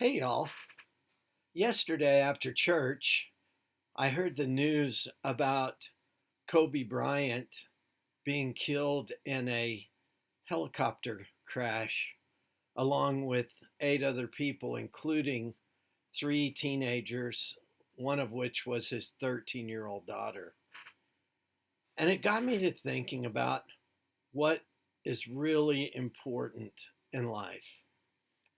Hey y'all. Yesterday after church, I heard the news about Kobe Bryant being killed in a helicopter crash, along with 8 other people, including 3 teenagers, one of which was his 13-year-old daughter. And it got me to thinking about what is really important in life.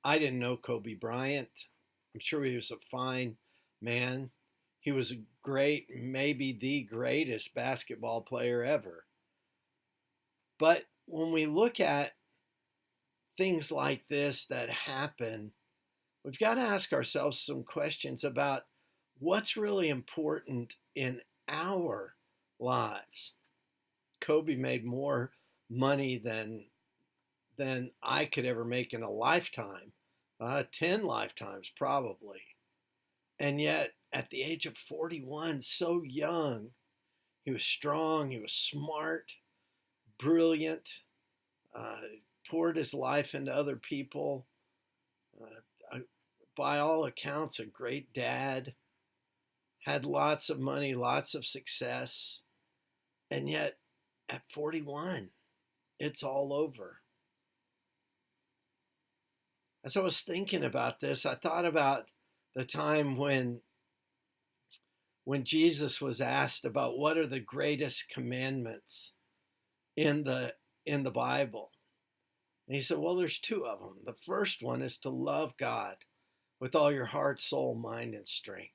I didn't know Kobe Bryant. I'm sure he was a fine man. He was a great, maybe the greatest basketball player ever. But when we look at things like this that happen, we've got to ask ourselves some questions about what's really important in our lives. Kobe made more money than I could ever make in a lifetime, 10 lifetimes probably. And yet, at the age of 41, so young, he was strong, he was smart, brilliant, uh, poured his life into other people. Uh, by all accounts, a great dad, had lots of money, lots of success. And yet, at 41, it's all over. As I was thinking about this, I thought about the time when Jesus was asked about what are the greatest commandments in the Bible. And he said, well, there's two of them. The first one is to love God with all your heart, soul, mind, and strength.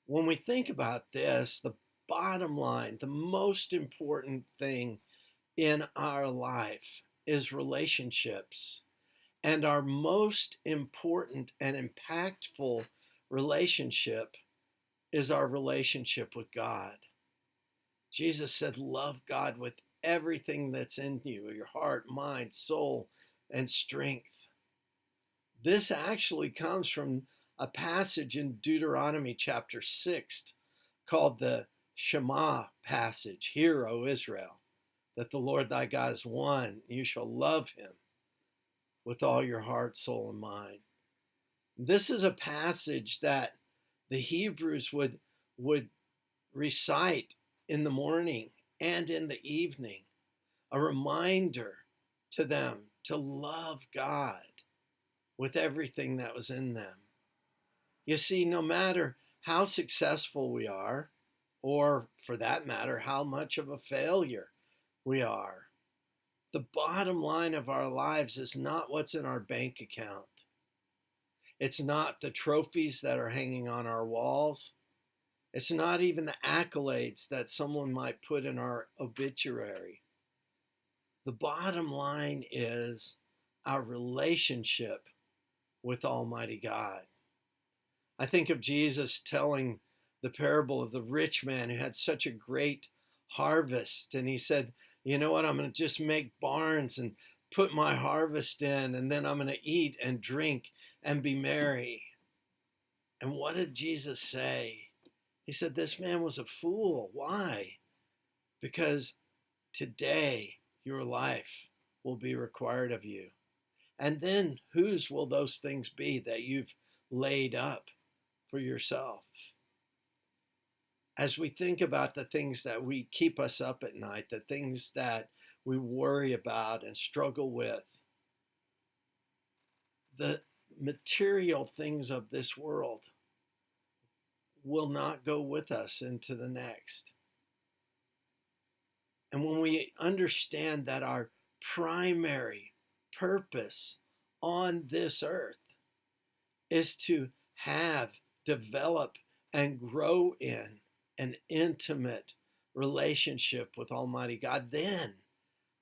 When we think about this, the bottom line, the most important thing in our life is relationships. And our most important and impactful relationship is our relationship with God. Jesus said, love God with everything that's in you, your heart, mind, soul, and strength. This actually comes from a passage in Deuteronomy chapter 6 called the Shema passage. Hear, O Israel, that the Lord thy God is one. You shall love him with all your heart, soul, and mind. This is a passage that the Hebrews would recite in the morning and in the evening, a reminder to them to love God with everything that was in them. You see, no matter how successful we are, or for that matter, how much of a failure we are, the bottom line of our lives is not what's in our bank account. It's not the trophies that are hanging on our walls. It's not even the accolades that someone might put in our obituary. The bottom line is our relationship with Almighty God. I think of Jesus telling the parable of the rich man who had such a great harvest. And he said, you know what, I'm going to just make barns and put my harvest in, and then I'm going to eat and drink and be merry. And what did Jesus say? He said, this man was a fool. Why? Because today your life will be required of you. And then whose will those things be that you've laid up for yourself? As we think about the things that we keep us up at night, the things that we worry about and struggle with, the material things of this world will not go with us into the next. And when we understand that our primary purpose on this earth is to have, develop, and grow in an intimate relationship with Almighty God, then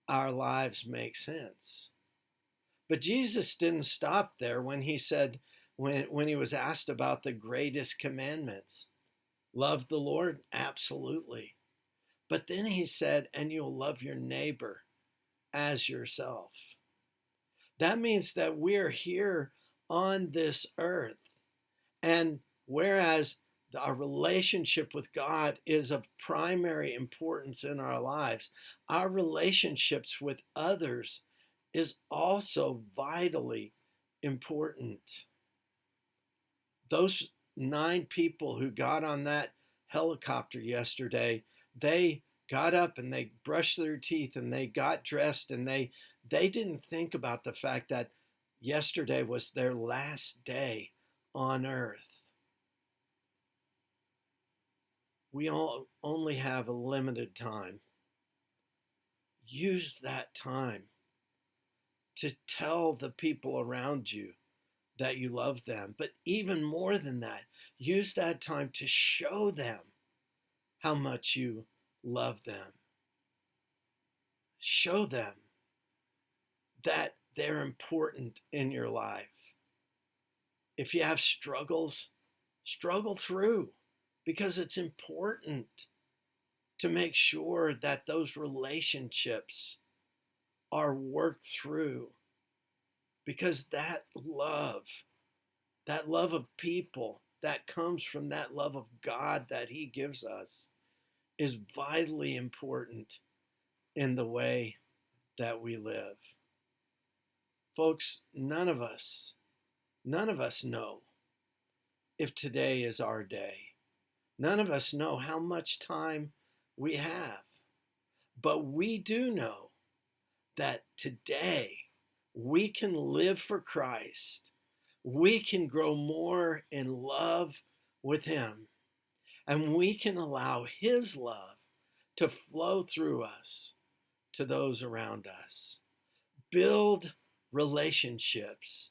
our lives make sense. But Jesus didn't stop there when he said, when he was asked about the greatest commandments. Love the Lord? Absolutely. But then he said, and you'll love your neighbor as yourself. That means that we're here on this earth. And whereas our relationship with God is of primary importance in our lives, our relationships with others is also vitally important. Those 9 people who got on that helicopter yesterday, they got up and they brushed their teeth and they got dressed, and they didn't think about the fact that yesterday was their last day on earth. We all only have a limited time. Use that time to tell the people around you that you love them. But even more than that, use that time to show them how much you love them. Show them that they're important in your life. If you have struggles, struggle through, because it's important to make sure that those relationships are worked through, because that love of people that comes from that love of God that He gives us is vitally important in the way that we live. Folks, none of us know if today is our day. None of us know how much time we have. But we do know that today we can live for Christ. We can grow more in love with Him. And we can allow His love to flow through us to those around us. Build relationships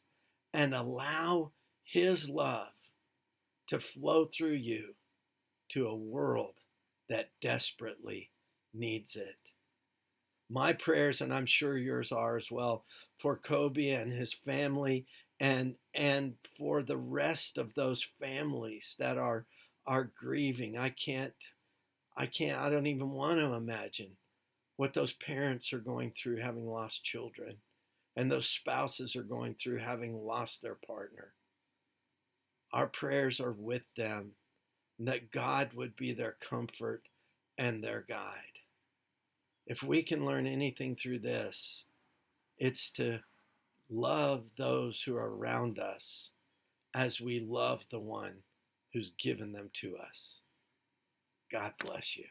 and allow His love to flow through you to a world that desperately needs it. My prayers, and I'm sure yours are as well, for Kobe and his family, and for the rest of those families that are grieving. I don't even want to imagine what those parents are going through having lost children, and those spouses are going through having lost their partner. Our prayers are with them, and that God would be their comfort and their guide. If we can learn anything through this, it's to love those who are around us as we love the one who's given them to us. God bless you.